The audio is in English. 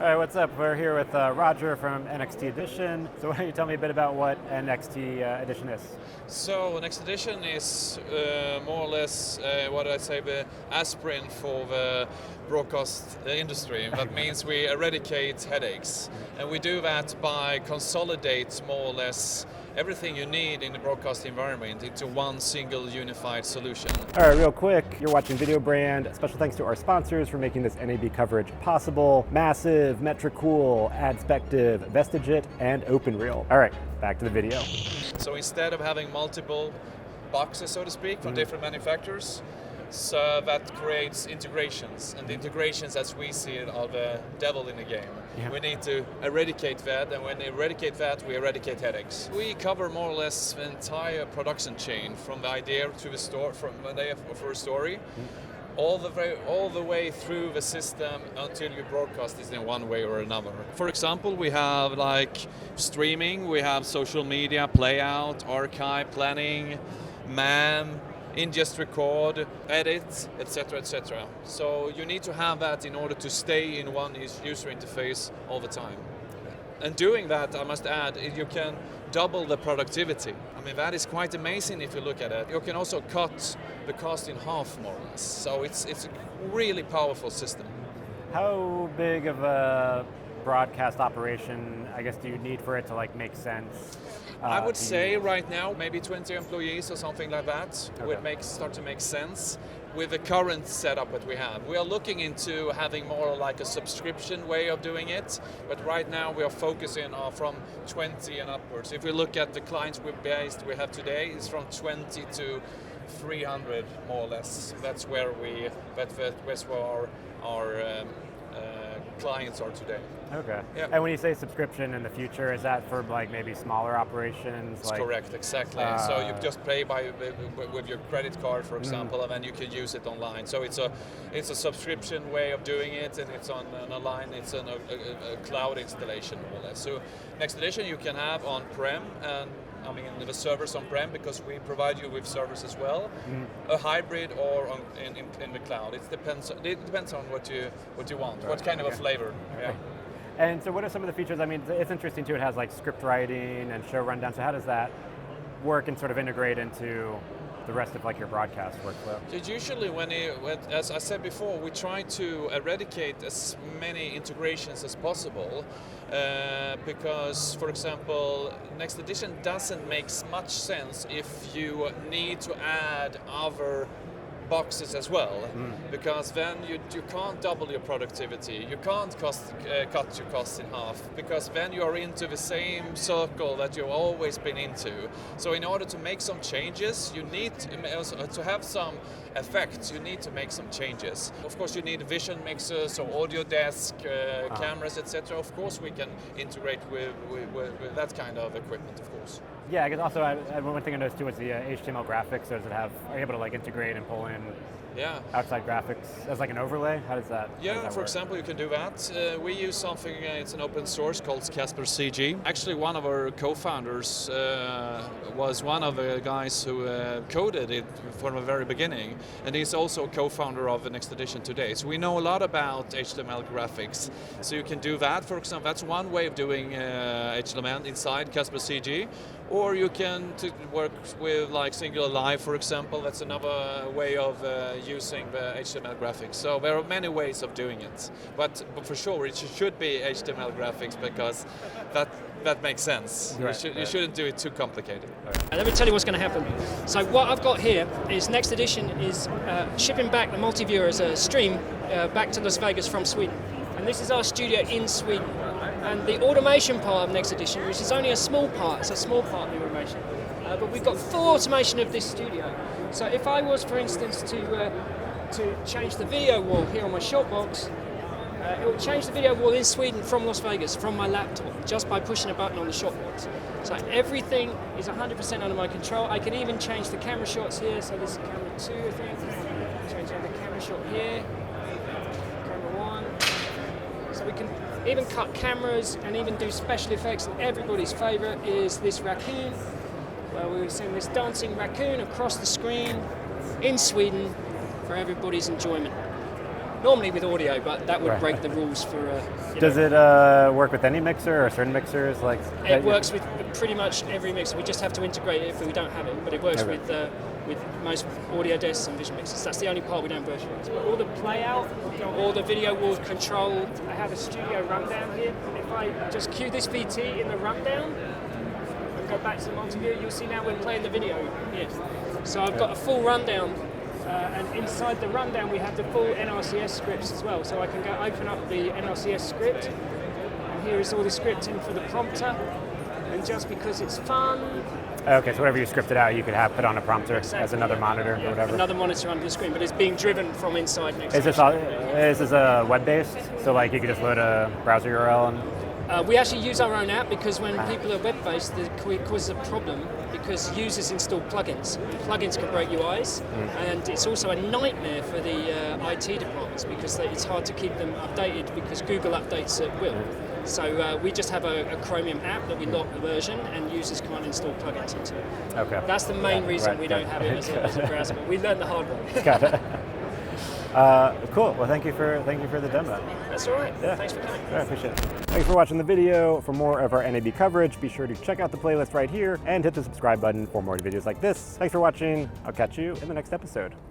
All right, what's up? We're here with Roger from nxtedition. So why don't you tell me a bit about what nxtedition is? So nxtedition is more or less what I say the aspirin for the broadcast industry. That means we eradicate headaches, and we do that by consolidate more or less everything you need in the broadcast environment into one single unified solution. All right, real quick, you're watching Video Brand. Special thanks to our sponsors for making this NAB coverage possible. Massive, Metricool, Adspective, Vestigit, and OpenReel. All right, back to the video. So instead of having multiple boxes, so to speak, from different manufacturers, so that creates integrations, and the integrations, as we see it, are the devil in the game. Yeah. We need to eradicate that, and when we eradicate that, we eradicate headaches. We cover more or less the entire production chain, from the idea to the store, from the day for a story, all the way through the system until you broadcast this in one way or another. For example, we have like streaming, we have social media, playout, archive, planning, MAM, ingest, record, edit, etc., etc. So you need to have that in order to stay in one user interface all the time. And doing that, I must add, you can double the productivity. I mean, that is quite amazing if you look at it. You can also cut the cost in half, more or less. So it's a really powerful system. How big of a broadcast operation, I guess, do you need for it to like make sense? I would say right now maybe 20 employees or something like that would Okay. start to make sense with the current setup that we have. We are looking into having more like a subscription way of doing it, but right now we are focusing on from 20 and upwards. If we look at the clients we have today, it's from 20 to 300 more or less. That's where our clients are today. Okay. Yeah. And when you say subscription in the future, is that for like maybe smaller operations? That's correct, exactly. So you just pay with your credit card, for example, and then you can use it online. So it's a subscription way of doing it, and it's on a line. It's a cloud installation, more or less. So nxtedition you can have on-prem, and I mean the servers on-prem, because we provide you with servers as well, a hybrid or in the cloud. It depends on what you want, Right. what kind of a Okay. flavor. Yeah. And so what are some of the features? I mean, it's interesting too, it has like script writing and show rundown. So how does that work and sort of integrate into the rest of like your broadcast workflow? Usually as I said before, we try to eradicate as many integrations as possible, because, for example, nxtedition doesn't make much sense if you need to add other boxes as well, because then you can't double your productivity, you can't cut your costs in half, because then you are into the same circle that you've always been into. So in order to make some changes, you need to have some effects, you need to make some changes. Of course you need vision mixers or audio desk, cameras, etc. Of course we can integrate with that kind of equipment, of course. Yeah, I guess also one thing I noticed too was the HTML graphics. So are you able to like integrate and pull in outside graphics as like an overlay? How does that? For example, you can do that. We use something, it's an open source called CasparCG. Actually, one of our co-founders was one of the guys who coded it from the very beginning, and he's also a co-founder of nxtedition today. So we know a lot about HTML graphics. So you can do that, for example. That's one way of doing HTML inside CasparCG. Or you can work with like Singular Live, for example. That's another way of using the HTML graphics. So there are many ways of doing it. But for sure, it should be HTML graphics, because that makes sense. Right, You shouldn't do it too complicated. And let me tell you what's going to happen. So what I've got here is nxtedition is shipping back the multi-viewer as a stream back to Las Vegas from Sweden. And this is our studio in Sweden. And the automation part of nxtedition, which is only a small part, it's a small part of the automation, but we've got full automation of this studio. So if I was, for instance, to change the video wall here on my shortbox, it will change the video wall in Sweden from Las Vegas, from my laptop, just by pushing a button on the shortbox. So everything is 100% under my control. I can even change the camera shots here. So this is camera 2, I think. Change the camera shot here, camera 1. So we can even cut cameras and even do special effects. And everybody's favorite is this raccoon, where we send this dancing raccoon across the screen in Sweden for everybody's enjoyment. Normally with audio, but that would Right. break the rules for. Does it work with any mixer or certain mixers? Like It works with pretty much every mixer. We just have to integrate it if we don't have it. But it works Okay. with most audio desks and vision mixers. That's the only part we don't virtualize. But all the playout, all the video wall control. I have a studio rundown here. If I just cue this VT in the rundown and go back to the multi-view, you'll see now we're playing the video here. So I've got a full rundown. And inside the rundown we have the full NRCS scripts as well, so I can go open up the NRCS script, and here is all the scripting for the prompter, and just because it's fun. Okay, so whatever you scripted out, you could have put on a prompter Exactly, as another monitor or whatever. Another monitor under the screen, but it's being driven from inside next Is this web-based? So like you could just load a browser URL and we actually use our own app because when people are web-based, it causes a problem because users install plugins. Plugins can break UIs, and it's also a nightmare for the IT departments because it's hard to keep them updated because Google updates at will. So we just have a Chromium app that we lock the version, and users can't install plugins into it. Okay. That's the main reason right, we don't have it as a browser. But we learned the hard way. Got it. Cool. Well, thank you for the demo. That's all right. Yeah. Thanks for coming. I appreciate it. Thanks for watching the video. For more of our NAB coverage, be sure to check out the playlist right here and hit the subscribe button for more videos like this. Thanks for watching. I'll catch you in the next episode.